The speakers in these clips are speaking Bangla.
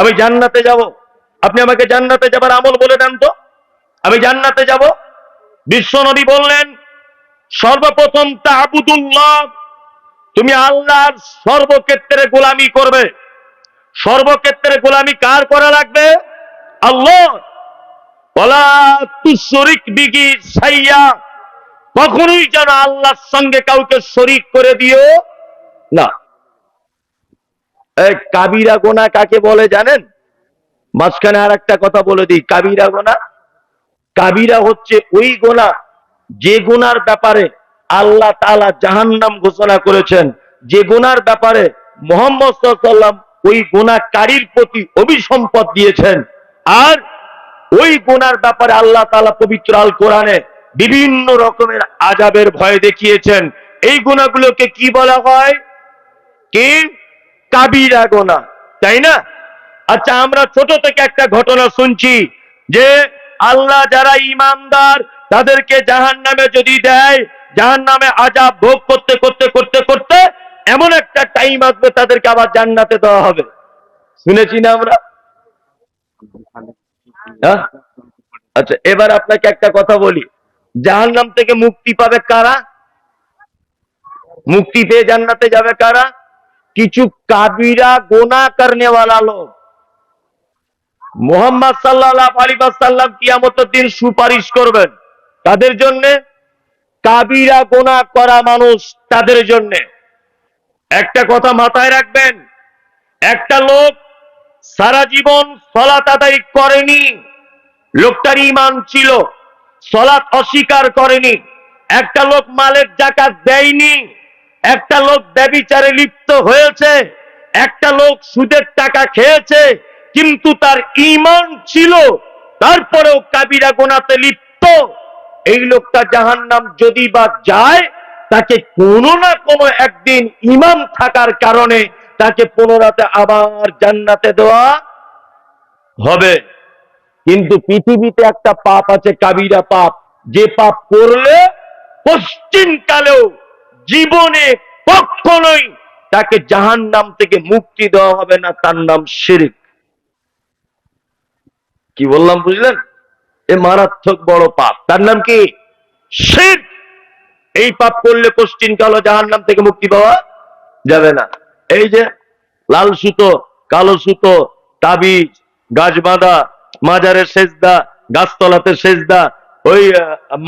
আমি জান্নাতে যাব। আপনি আমাকে জান্নাতে যাবার আমল বলে দেন তো, আমি জান্নাতে যাব। বিশ্ব নবী বললেন, সর্বপ্রথম তা'বুদুল্লাহ, তুমি আল্লাহর সর্বক্ষেত্রে গোলামি করবে। সর্বক্ষেত্রে গোলামি কার করা লাগবে? আল্লাহ। ওয়ালা তুশরিক বিহি শাইয়া, কখনোই যেন আল্লাহর সঙ্গে কাউকে শরীক করে দিও না। এই কাবিরা গোনা কাকে বলে জানেন? মাঝখানে আর একটা কথা বলে দিই, কাবিরা গোনা, কাবিরা হচ্ছে ওই গোনা যে গোনার ব্যাপারে আল্লাহ তাআলা জাহান্নাম ঘোষণা করেছেন, যে গোনার ব্যাপারে মুহাম্মদ সাল্লাল্লাহু আলাইহি ওয়াসাল্লাম ওই গোনাকারীর প্রতি অভিসম্পদ দিয়েছেন, আর ওই গোনার ব্যাপারে আল্লাহ তাআলা পবিত্র আল কোরআনে বিভিন্ন রকমের আযাবের ভয় দেখিয়েছেন। এই গুনাহগুলোকে কি বলা হয়? কি? কাবিরা গোনা, তাই না? আচ্ছা, আমরা ছোট থেকে একটা ঘটনা শুনছি যে আল্লাহ যারা ঈমানদার তাদেরকে জাহান্নামে যদি দেয়, জাহান্নামে আযাব ভোগ করতে করতে করতে করতে এমন একটা টাইম আসবে তাদেরকে আবার জান্নাতে দেওয়া হবে। শুনেছি না আমরা? হ্যাঁ? আচ্ছা, এবার আপনাকে একটা কথা বলি, জাহান্নাম থেকে মুক্তি পাবে কারা? মুক্তি পেয়ে জান্নাতে যাবে কারা? কিছু কাবিরা গোনা করনেওয়ালা লোক। মুহাম্মদ সাল্লাল্লাহু আলাইহি ওয়াসাল্লাম কিয়ামতের দিন সুপারিশ করবেন তাদের জন্য, কাবিরা গোনা করা মানুষ তাদের জন্য। একটা কথা মাথায় রাখবেন, একটা লোক সারা জীবন সালাত আদায় করেনি, লোকটার ঈমান ছিল, সালাত অস্বীকার করেনি। একটা লোক মালের যাকাত দেয়নি, একটা লোক ব্যভিচারে লিপ্ত হয়েছে, একটা লোক সুদের টাকা খেয়েছে, কিন্তু তার ঈমান ছিল, তারপরেও কাবিরা গুনাহতে লিপ্ত। এই লোকটা জাহান্নাম যদি বা যায়, তাকে কোনো না কোনো একদিন ঈমান থাকার কারণে তাকে পুনরাতে আবার জান্নাতে দেওয়া হবে। কিন্তু পৃথিবীতে একটা পাপ আছে, কাবিরা পাপ, যে পাপ করলে পশ্চিমকালেও জীবনে কখনোই তাকে জাহান্নাম থেকে মুক্তি দেওয়া হবে না, তার নাম শিরক। কি বললাম বুঝলেন? এ মারাত্মক বড় পাপ, তার নাম কি? শিরক। এই পাপ করলে পশ্চিমকালেও জাহান্নাম থেকে মুক্তি পাওয়া যাবে না। এই যে লাল সুতো, কালো সুতো, তাবিজ, গাছ বাঁধা, মাজারের সেজদা, গাছতলাতে সেজদা, ওই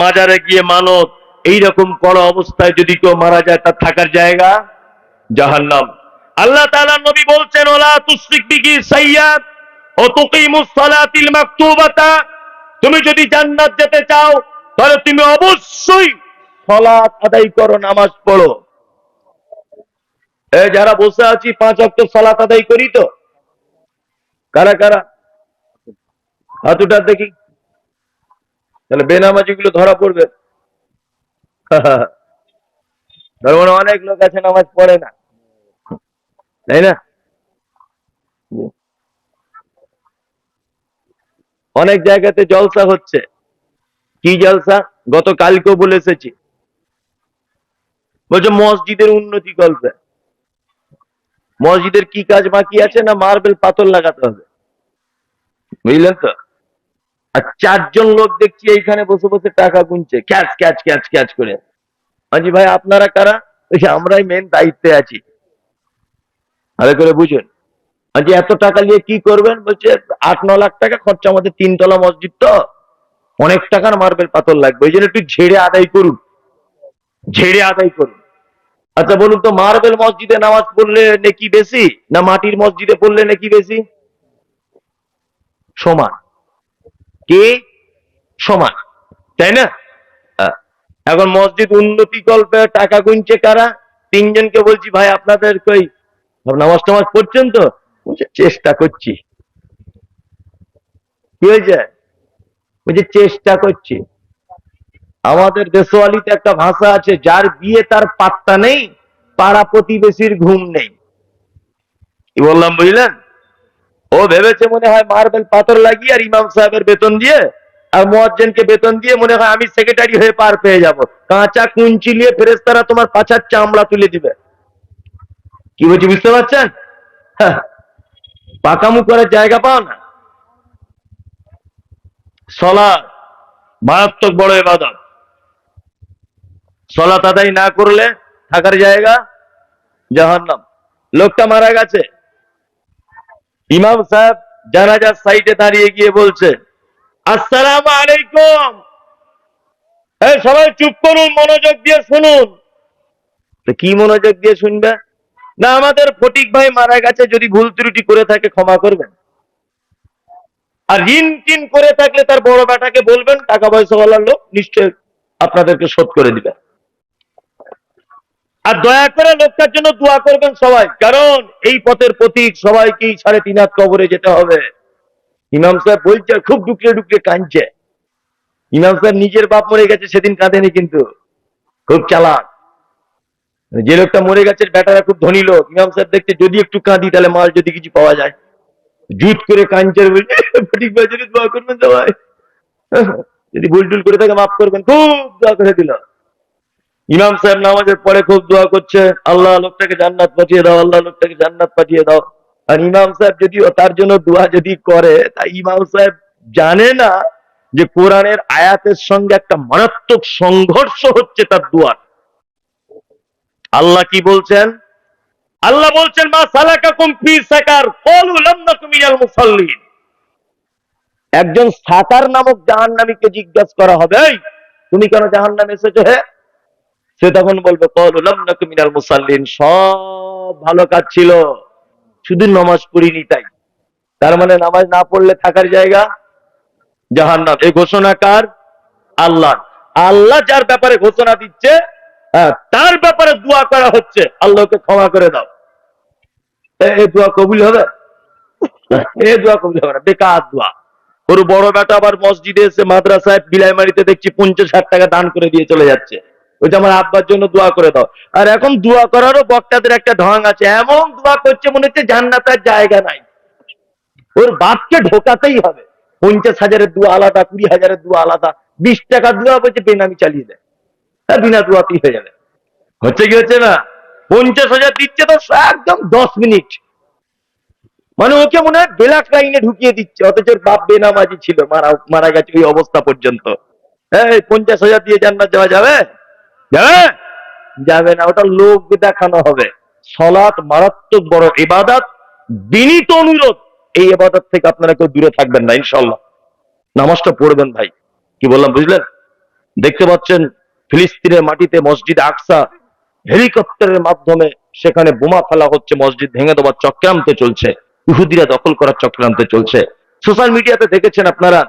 মাজারে গিয়ে মানত, এইরকম করা অবস্থায় যদি কেউ মারা যায়, তার থাকার জায়গা জাহান্নাম। আল্লাহ তাআলা নবী বলছেন, ওয়ালা তুশরিক বিহি শাইয়্যা ওয়া তুকিমুস সালাতিল মাকতুবাতা, তুমি যদি জান্নাত যেতে চাও তাহলে তুমি অবশ্যই সালাত আদায় করো, নামাজ পড়ো। এই যারা বসে আছি 5 ওয়াক্ত সালাত আদায় করি তো? কারা কারা হাত উঠা দেখি, তাহলে বেনামাজি গুলো ধরা পড়বে। তার মানে অনেক লোক আছে নামাজ পড়ে না, তাই না? অনেক জায়গাতে জলসা হচ্ছে। কি জলসা? গতকালকেও বলে এসেছি, বলছে মসজিদের উন্নতি করবে। মসজিদের কি কাজ বাকি আছে? না মার্বেল পাথর লাগাতে হবে, বুঝলেন তো? আর 4 জন লোক দেখছি এইখানে বসে বসে টাকা গুনছে, ক্যাচ ক্যাচ ক্যাচ ক্যাচ করে। আজি ভাই, আপনারা কারা? আমরাই মেন দায়িত্বে আছি, আরে করে বুঝুন। আজ এত টাকা নিয়ে কি করবেন? বলছে 8-9 লাখ টাকা খরচা, আমাদের 3 তলা মসজিদ তো, অনেক টাকার মার্বেল পাথর লাগবে, ওই জন্য একটু ঝেড়ে আদায় করুন, ঝেড়ে আদায় করুন। আচ্ছা বলুন তো, মার্বেল মসজিদে নামাজ পড়লে নেকি বেশি, না মাটির মসজিদে পড়লে নেকি বেশি? সমান। কে? সমান, তাই না? এখন মসজিদ উন্নতি কল্পে টাকা গুনছে কারা? 3 জনকে বলছি, ভাই আপনাদের কই নামাজ টামাজ পড়ছেন তো? বলছে চেষ্টা করছি। কি হয়েছে? বলছে চেষ্টা করছি। আমাদের দেশওয়ালিতে একটা ভাষা আছে, যার বিয়ে তার পাত্তা নেই, পাড়া প্রতিবেশীর ঘুম নেই। কি বললাম বুঝলেন? ও ভেবেছে মনে হয় মার্বেল পাথর লাগিয়ে আর ইমাম সাহেবের বেতন দিয়ে আর মুয়াজ্জিনকে বেতন দিয়ে মনে হয় আমি সেক্রেটারি হয়ে পার পেয়ে যাব। কাঁচা কুঞ্চি নিয়ে ফেরেশতারা তোমার পাছার চামড়া তুলে দিবে। কি বলছি বুঝতে পারছেন? পাকামু করার জায়গা পাও না। সালাত মারাত্মক বড় ইবাদত। সালাত আদায় না করলে থাকার জায়গা জাহান্নাম। লোকটা মারা গেছে, ইমাম সাহেব জানাজার সাইডে দাঁড়িয়ে গিয়ে বলছে, আসসালামু আলাইকুম। এই সবাই চুপ করুন, মনোযোগ দিয়ে শুনুন। তো কি মনোযোগ দিয়ে শুনবে? না, আমাদের ফটিক ভাই মারা গেছে, যদি ভুল ত্রুটি করে থাকে ক্ষমা করবেন, আর ঋণ টিন করে থাকলে তার বড় বেটাকে বলবেন, টাকা পয়সাওয়ালার লোক নিশ্চয় আপনাদেরকে শোধ করে দিবে। আর দয়া করে লোকটার জন্য দোয়া করবেন সবাই, কারণ এই পথের প্রতীক, সবাইকেই 3.5 হাত কবরে যেতে হবে। ইমাম সাহেব বলছে, খুব ডুকরে ডুকরে কাঁদছে। ইমাম সাহেব নিজের বাপ মরে গেছে সেদিন কাঁদেনি, কিন্তু খুব চালাক। যে লোকটা মরে গেছে বেটারা খুব ধনী লোক, ইমাম সাহেব দেখছে যদি একটু কাঁদি তাহলে মাল যদি কিছু পাওয়া যায়, জুত করে কাঁদছে, বলছে ফটিক ভাই যদি দোয়া করবেন সবাই, যদি ভুল টুল করে থাকে মাফ করবেন। খুব দোয়া করে দিল। ইমাম সাহেব নামাজের পরে খুব দোয়া করছে, আল্লাহ লোকটাকে জান্নাত পাঠিয়ে দাও, আল্লাহ লোকটাকে জান্নাত পাঠিয়ে দাও। আর ইমাম সাহেব যদিও তার জন্য দোয়া যদি করে, তা ইমাম সাহেব জানে না যে কোরআনের আয়াতের সঙ্গে একটা মারাত্মক সংঘর্ষ হচ্ছে তার দোয়ার। আল্লাহ কি বলছেন? আল্লাহ বলছেন, মা সালাকাকুম ফি সাকার ক্বালু লাম নাকু মিনাল মুসাল্লিন। একজন সাকার নামক জাহান্নামীকে জিজ্ঞাসা করা হবে, এই তুমি কেন জাহান্নামে এসেছো হে? সে তখন বলবে, ক্বালু লাম নাকু মিনাল মুসাল্লিন, সব ভালো কাজ ছিল, শুধু নামাজ পড়িনি তাই। তার মানে নামাজ না পড়লে থাকার জায়গা জাহান্নাম। এই ঘোষণা কার? আল্লাহ। আল্লাহ যার ব্যাপারে ঘোষণা দিচ্ছে, তার ব্যাপারে দোয়া করা হচ্ছে, আল্লাহকে ক্ষমা করে দাও। এই দোয়া কবুল হবে? এই দোয়া কবুল হবে না, বেকার দোয়া। ওর বড় বেটা আবার মসজিদে এসে মাদ্রাসায় বিলাইমারিতে দেখছি 50-60 টাকা দান করে দিয়ে চলে যাচ্ছে, ওইটা আমার আব্বার জন্য দোয়া করে দাও। আর এখন দোয়া করারও বক্তাদের একটা ঢং আছে, এমন দোয়া করছে মনে হচ্ছে জান্নাতের জায়গা নাই। ওর বাপকে ঢোকাতেই হবে। 50,000-এর দোয়া আলাদা, 20,000-এর দোয়া আলাদা, 20 টাকার দোয়া বলছে বেনামি চালিয়ে দেয়, বিনা দোয়াতেই হয়ে যাবে। হচ্ছে কি হচ্ছে না? 50,000 দিচ্ছে তো একদম 10 মিনিট, মানে ওকে মনে হয় ব্ল্যাক লাইনে ঢুকিয়ে দিচ্ছে, অথচ বাপ বেনামাজি ছিল, মারা গেছে ওই অবস্থা পর্যন্ত। এই 50,000 দিয়ে জান্নাত যাওয়া যাবে? যাবে? যাবে না, ওটা লোক দেখানো হবে। সালাত মারাত্মক বড় ইবাদত, বিনীত অনুরোধ, এই ইবাদত থেকে আপনারা কেউ দূরে থাকবেন না ইনশাআল্লাহ। নামাজটা পড়বেন ভাই। কি বললাম বুঝলেন? দেখতে পাচ্ছেন ফিলিস্তিনের মাটিতে মসজিদ আকসা, হেলিকপ্টারের মাধ্যমে সেখানে বোমা ফেলা হচ্ছে, মসজিদ ভেঙে দেওয়ার চক্রান্ত চলছে, ইহুদিরা দখল করার চক্রান্ত চলছে। সোশ্যাল মিডিয়াতে দেখেছেন আপনারা,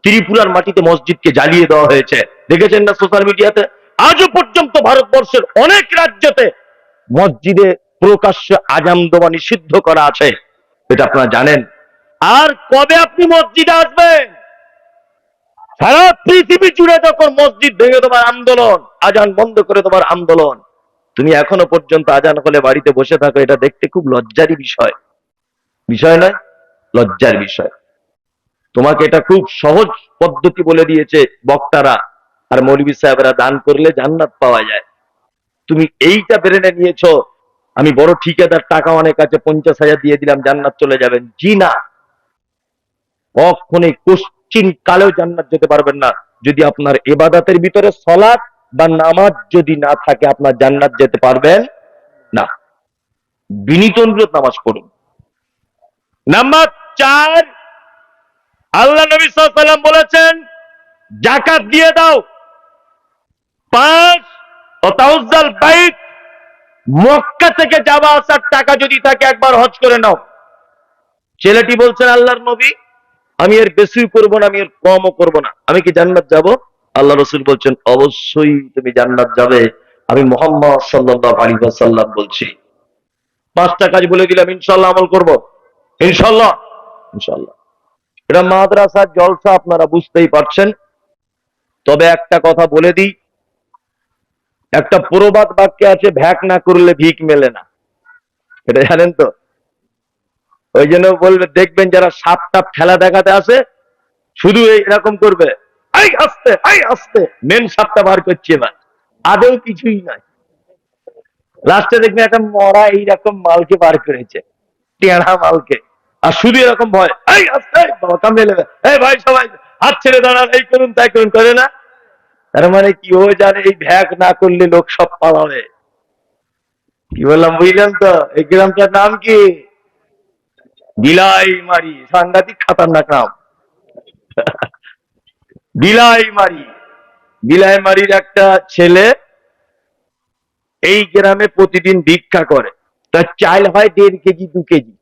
ত্রিপুরার মাটিতে মসজিদকে জ্বালিয়ে দেওয়া হয়েছে, দেখেছেন না সোশ্যাল মিডিয়াতে? আজও পর্যন্ত ভারতবর্ষের অনেক রাজ্যতে মসজিদে প্রকাশ্যে আজান দেওয়া নিষিদ্ধ করা আছে, এটা আপনারা জানেন। আর কবে আপনি মসজিদে আসবেন? সারা পৃথিবী জুড়ে যখন মসজিদ ভেঙে দেওয়ার আন্দোলন, আজান বন্ধ করে দেওয়ার আন্দোলন, তুমি এখনো পর্যন্ত আজান হলে বাড়িতে বসে থাকো, এটা দেখতে খুব লজ্জারই বিষয়। বিষয় নয়, লজ্জার বিষয়। তোমাকে এটা খুব সহজ পদ্ধতি বলে দিয়েছে বক্তারা আর মৌলভী সাহেবরা, দান করলে জান্নাত পাওয়া যায়। তুমি এইটা ব্রেনে নিয়েছো আমি বড় ঠিকাদার, টাকা অনেক আছে, 50,000 দিয়ে দিলাম জান্নাত চলে যাবেন। জি না, কখনোই কোশ্চিন কালেও জান্নাত যেতে পারবেন না। যদি আপনার ইবাদতের ভিতরে সালাত বা নামাজ যদি না থাকে, আপনার জান্নাত যেতে পারবেন না। বিনীত অনুরোধ, নামাজ পড়ুন। নাম্বার 4, আল্লাহ নবী সাল্লাল্লাহু আলাইহি ওয়াসাল্লাম বলেছেন, যাকাত দিয়ে দাও। 5, ওয়াতাউজ্জাল বাইত, মক্কা থেকে যাওয়া আসার টাকা যদি থাকে একবার হজ করে নাও। ছেলেটি বলছেন, আল্লাহর নবী আমি এর বেশি করব না, আমি এর কমও করব না, আমি কি জান্নাত যাব? আল্লাহ রাসূল বলছেন, অবশ্যই তুমি জান্নাত যাবে, আমি মুহাম্মদ সাল্লাল্লাহু আলাইহি ওয়াসাল্লাম বলছি। 5টা কাজ বলে দিলাম, ইনশাআল্লাহ আমল করব, ইনশাআল্লাহ ইনশাআল্লাহ। এটা মাদ্রাসার জলসা, আপনারা বুঝতেই পারছেন। তবে একটা কথা বলে দিই, একটা প্রবাদ বাক্য আছে, ভ্যাক না করলে ভিক মেলে না, এটা জানেন তো? ওই জন্য বলবে, দেখবেন যারা সাপ টাপ খেলা দেখাতে আসে, শুধু এরকম করবে, আই আস্তে আই আস্তে, মেন সাপটা বার করছে, এবার আদৌ কিছুই নাই। লাস্টে দেখবেন একটা মরা এইরকম মালকে বার করেছে, টেঁড়া মালকে। আর শুধু এরকম ভয়, এই আস্তে বাবা কামড়ে নেবে, এই ভাই সবাই হাত ছেড়ে দাঁড়ান, এই করুন তাই করুন, করে না? তার মানে কি, ও জানে এই ভ্যাক না করলে লোক সব পালাবে। কি বললাম বুঝলেন তো? এই গ্রামটার নাম কি? বিলাইমারি। সাংঘাতিক খাতারনাক নাম। বিলাইমারি। বিলাইমারির একটা ছেলে এই গ্রামে প্রতিদিন ভিক্ষা করে। তার চাল হয় 1.5 কেজি 2 কেজি।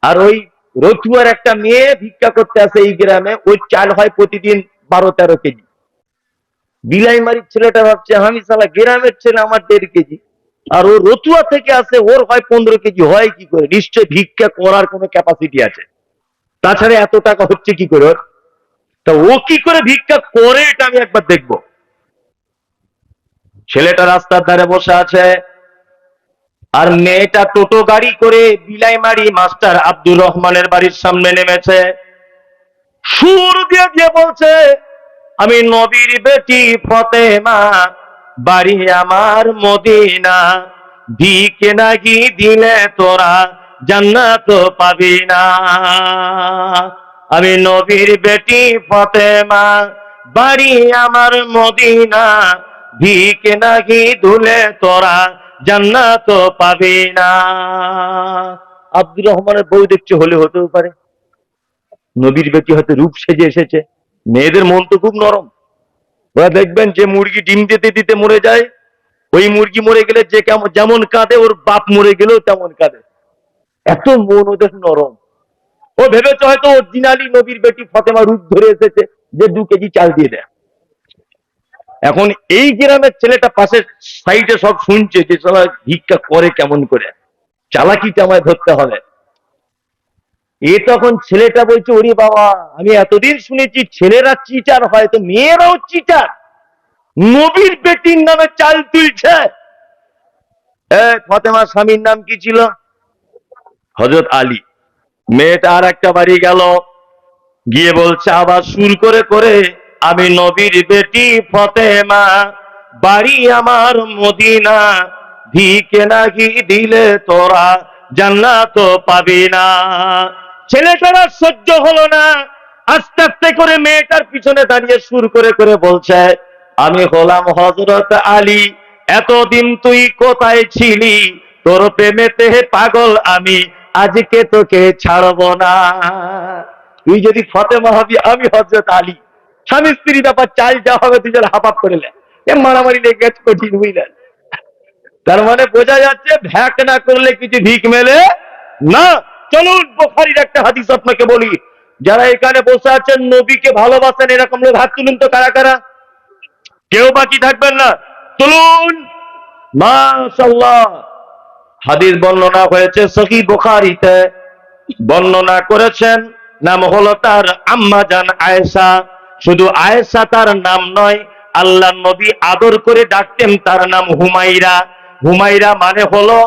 আর ওই রতুয়ার একটা মেয়ে ভিক্ষা করতে আসে এই গ্রামে, ওই চাল হয় প্রতিদিন 12-13 কেজি। বিলাইমারির ছেলেটা ভাবছে, আমি সালা গ্রামের ছেলে, আমার 1.5 কেজি, আর ও রতুয়া থেকে আসে, ওর হয় 15 কেজি, হয় কি করে? নিশ্চয় ভিক্ষা করার কোনো ক্যাপাসিটি আছে, তাছাড়া এত টাকা হচ্ছে কি করে ওর? তা ও কি করে ভিক্ষা করে এটা আমি একবার দেখবো। ছেলেটা রাস্তার ধারে বসে আছে, আর মেয়েটা টোটো গাড়ি করে বিলাইমারি মাস্টার আব্দুর রহমানের বাড়ির সামনে নেমেছে। সুর দিয়ে দিয়ে বলছে, আমি নবীর বেটি ফতেমা, বাড়ি আমার মদিনা, ভিকে নাগি দিলে তোরা জান্নাত পাবি না। আমি নবীর বেটি ফতেমা, বাড়ি আমার মদিনা, ভিকে নাগি ধুলে তোরা জান্নাত পাবি না। আব্দুর রহমানের বউ দেখছে, হলে হতেও পারে, নবীর বেটি হয়তো রূপ সেজে এসেছে। মেয়েদের মন তো খুব নরম। ওরা দেখবেন যে মুরগি ডিম দিতে দিতে মরে যায়, ওই মুরগি মরে গেলে যে কেমন যেমন কাঁদে, ওর বাপ মরে গেলেও তেমন কাঁদে। এত মন ওদের নরম। ও ভেবেছে হয়তো অরিজিনালি নবীর বেটি ফতেমা রূপ ধরে এসেছে, যে 2 কেজি চাল দিয়ে দেয়। এখন এই গ্রামের ছেলেটা পাশের সাইডে সব শুনছে যে সবাই ভিক্ষা করে কেমন করে, চালাকিটা আমায় ধরতে হবে। এ তখন ছেলেটা বলছে, ওরে বাবা, আমি এতদিন শুনেছি ছেলেরা চিটার হয়, তো মেয়েরাও চিটার, নবীর বেটির নামে চাল তুলছে। ফতেমার স্বামীর নাম কি ছিল? হযরত আলী। মেয়েটা আর একটা বাড়ি গেল, গিয়ে বলছে আবার সুর করে করে, আমি নবীর বেটি ফতেমা, বাড়ি আমার মদিনা, ভিকে নাগি দিলে তোরা জান্নাত পাবি না। ছেলেটার আর সহ্য হলো না, আস্তে আস্তে করে মেয়েটার পিছনে দাঁড়িয়ে সুর করে করে বলছে, আমি হলাম হযরত আলী, এতদিন তুই কোথায় ছিলি, তোর প্রেমেতে পাগল আমি, আজকে তোকে ছাড়বো না। তুই যদি ফতেমা হবি, আমি হযরত আলী। স্বামী স্ত্রী ব্যাপার, চাল যা হবে দুজন হাফাপ করে নেয়, মারামারি লেগে গেছে, কঠিন বুঝলেন। তার মানে বোঝা যাচ্ছে ভ্যাক না করলে কিছু ভিক মেলে না। চলুন বুখারীর একটা হাদিস আপনাকে বলি। যারা এখানে বসে আছেন নবীকে ভালোবাসেন, এরকম লোক হাত তুলুন তো, কারা কারা? কেউ বাকি থাকবেন না, তুলুন। মাশাআল্লাহ। হাদিস বর্ণনা হয়েছে সহিহ বুখারীতে, বর্ণনা করেছেন, নাম হলো তার আম্মা জান আয়েশা। শুধু আয়েশা তার নাম নয়, আল্লাহর নবী আদর করে ডাকতেন তার নাম হুমাইরা। হুমাইরা মানে হলো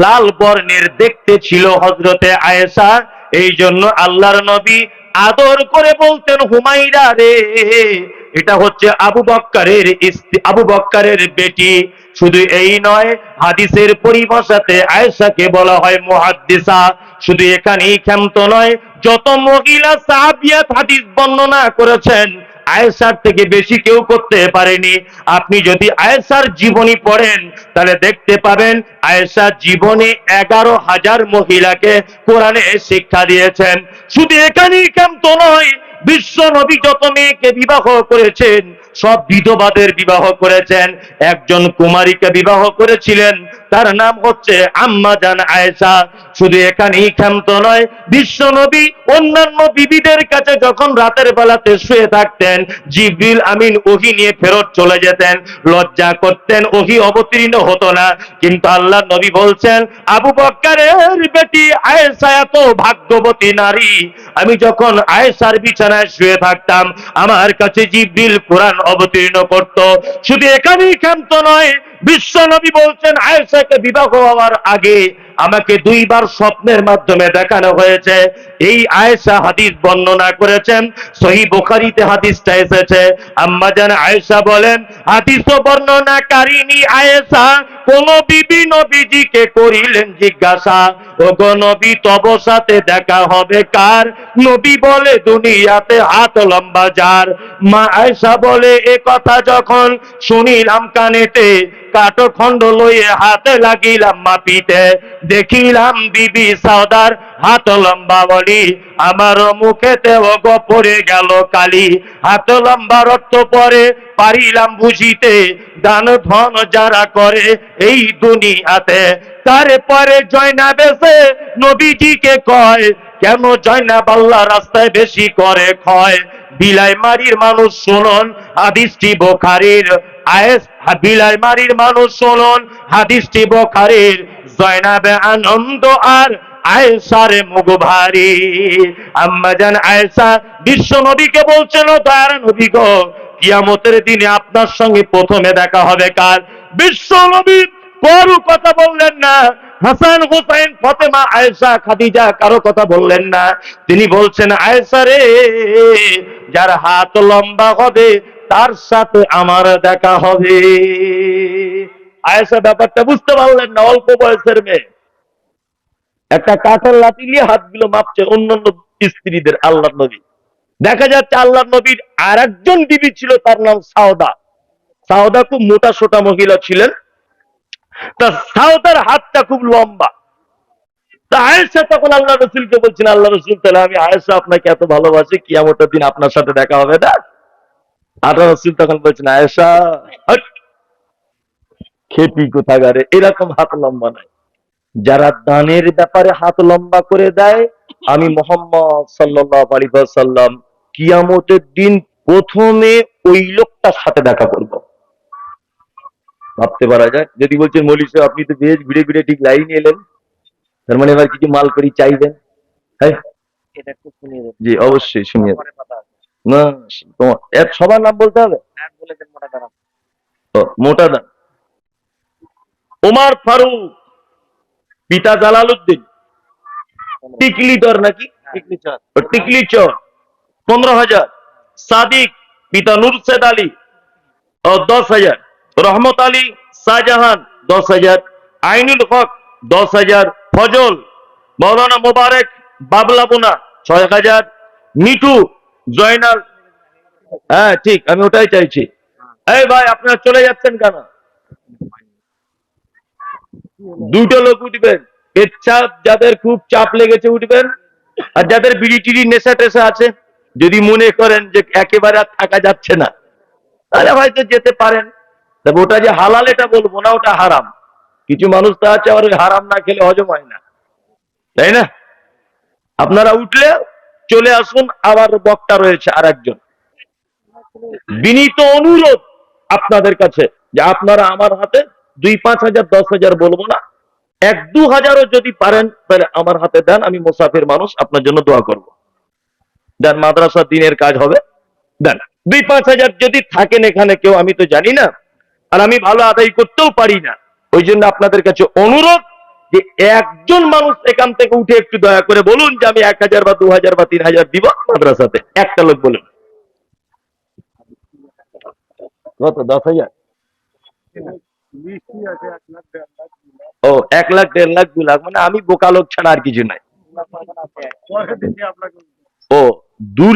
লাল বর্ণের দেখতে ছিল হযরতে আয়েশা, এই জন্য আল্লাহর নবী আদর করে বলতেন, হুমাইরা রে, এটা হচ্ছে আবু বক্করের আবু বক্করের বেটি। শুধু এই নয়, হাদিসের পরিভাষাতে আয়েশাকে বলা হয় মুহাদ্দিসা। শুধু এখানেই ক্ষান্ত নয়, যত মহিলা সাহাবিয়াত হাদিস বর্ণনা করেছেন, আয়েশার থেকে বেশি কেউ করতে পারেনি। আপনি যদি আয়েশার জীবনী পড়েন, তাহলে দেখতে পাবেন আয়েশা জীবনে 11,000 মহিলাকে কোরআনে শিক্ষা দিয়েছেন। শুধু এখানেই ক্ষান্ত নয়, বিশ্ব নবী যত মেয়েকে বিবাহ করেছেন, সব বিধবাদের বিবাহ করেছেন। একজন কুমারীকে বিবাহ করেছিলেন, তার নাম হচ্ছে আম্মা জান আয়েশা। শুধু এখানেই ক্ষান্ত নয়, বিশ্ব নবী অন্যান্য বিবিদের কাছে যখন রাতের বেলাতে শুয়ে থাকতেন, জিবরিল আমিন ওহী নিয়ে ফেরত চলে যেতেন, লজ্জা করতেন, ওহী অবতীর্ণ হতো না। কিন্তু আল্লাহ নবী বলছেন, আবু বক্করের বেটি আয়েশা এত ভাগ্যবতী নারী, আমি যখন আয়েশার বিছানায় শুয়ে থাকতাম, আমার কাছে জিবরিল কোরআন অবতীর্ণ করত। শুধু এখানেই ক্ষান্ত নয়, বিশ্ব নবী বলছেন আয়েশাকে বিবাহ হওয়ার আগে আমাকে দুইবার স্বপ্নের মাধ্যমে দেখানো হয়েছে। এই আয়েশা হাদিস বর্ণনা করেছেন, সহিহ বুখারীতে হাদিসটা এসেছে। আম্মা জান আয়েশা বলেন, হাদিস বর্ণনাকারিনী আয়েশা কোন বিবি নবীজিকে করিলেন জিজ্ঞাসা, ওগো নবী তব সাথে দেখা হবে কার? নবী বলে দুনিয়াতে হাত লম্বা যার। মা আয়েশা বলে, এ কথা যখন শুনিলাম কানেতে, কাঠখণ্ড লইয়ে হাতে লাগিলাম মাপিতে, দেখিলাম বিবি সাউদার হাত লম্বা বলি, আমার মুখেতে ওগো পড়ে গেল কালি। হাত লম্বার অর্থ পরে পারিলাম বুঝিতে, দান ধন যারা করে এই দুনিয়াতে। তারপরে জয়নাব এসে নবীজিকে কয়, কেন জয়নাব আল্লাহ রাস্তায় বেশি করে ক্ষয়? বিলাই মারির মানুষ শুনুন হাদিসটি বুখারীর। বিলাই মারির মানুষ শুনুন হাদিসটি বুখারীর। জয়নাবে আনন্দ আর আয়েশার মুখ ভারী। আম্মা জান আয়েশা বিশ্ব নবীকে বলছেন, ও দয়ার নবী গো, কিয়ামতের দিনে আপনার সঙ্গে প্রথমে দেখা হবে কার? বিশ্ব নবী কারো কথা বললেন না। হাসান হুসাইন ফাতেমা আয়েশা খাদিজা কারো কথা বললেন না। তিনি বলছেন, আয়েশা রে, যার হাত লম্বা হবে তার সাথে আমার দেখা হবে। আয়েশা ব্যাপারটা বুঝতে পারলেন না, অল্প বয়সের মেয়ে একটা কাঠের লাঠি নিয়ে হাতগুলো মাপছে অন্যান্য স্ত্রীদের। আল্লাহর নবী দেখা যাচ্ছে, আল্লাহর নবীর আর একজন বিবি ছিল, তার নাম সাউদা। সাউদা খুব মোটা সোটা মহিলা ছিলেন। তা সাউদার হাতটা খুব লম্বা। তা আয়েশা তখন আল্লাহ রসুলকে বলছেন, আল্লাহ রসুল, তাহলে আমি আয়েশা আপনাকে এত ভালোবাসি, কিয়ামতের দিন আপনার সাথে দেখা হবে না? আল্লাহ রসুল তখন বলছেন, আয়েশা খেপি কোথাকারে, এরকম হাত লম্বা নাই। যারা দানের ব্যাপারে হাত লম্বা করে দেয়, আমি মুহাম্মদ সাল্লাল্লাহু আলাইহি ওয়াসাল্লাম কিয়ামতের দিন প্রথমে ওই লোকটার সাথে দেখা করব। ভাবতে পারা যায়? যদি বলছেন মৌলী সাহেব আপনি তো বেশ ঘুরে ঘুরে ঠিক লাইন এলেন, তার মানে এবার কিছু মাল করি চাইবেন। হ্যাঁ, জি অবশ্যই শুনিয়ে না, তোমার সবার নাম বলতে হবে। মোটা দান ওমর ফারুক, পিতা জালালউদ্দিন, টিকলি দর নাকি টিকলি চর 15,000। সাদিক পিতা নুরশেদ আলী 10,000। রহমত আলী শাহজাহান 10,000। আইনুল হক 10,000। ফজল মৌলানা মোবারক বাবলাবুনা 6,000। মিঠু জয়নাল, হ্যাঁ ঠিক, আমি ওটাই চাইছি। এই ভাই আপনারা চলে যাচ্ছেন কেন? দুটো লোক উঠবেন, এর চাপ যাদের খুব চাপ লেগেছে উঠবেন, আর যাদের বিড়ি টিড়ি নেশা টেশা আছে, যদি মনে করেন যে একেবারে আর থাকা যাচ্ছে না, তাহলে হয়তো যেতে পারেন। তবে ওটা যে হালাল এটা বলবো না, ওটা হারাম। কিছু মানুষ তো আছে আর ওই হারাম না খেলে হজম হয় না, তাই না? আপনারা উঠলে চলে আসুন, আবার বক্তা রয়েছে আর একজন। বিনীত অনুরোধ আপনাদের কাছে যে আপনারা আমার হাতে 2-5 হাজার 10,000 বলবো না, 1-2 হাজারও যদি পারেন তাহলে আমার হাতে দেন। আমি মুসাফির মানুষ, আপনার জন্য দোয়া করব। দেন, মাদ্রাসা দিনের কাজ হবে, দেন। 2-5 হাজার যদি থাকেন এখানে কেউ, আমি তো জানি না, আর আমি ভালো আদায় করতেও পারি না, ওই জন্য আপনাদের কাছে অনুরোধ যে একজন মানুষ এখান থেকে উঠে একটু দয়া করে বলুন যে আমি 1,000 বা 2,000 বা 3,000 দিব মাদ্রাসাতে। একটা লোক বলুন। কত? 10,000? ও 1 লাখ 1.5 লাখ 2 লাখ, মানে আমি বোকা লোক ছাড়া আর কিছু নাই। ও 2 লাখ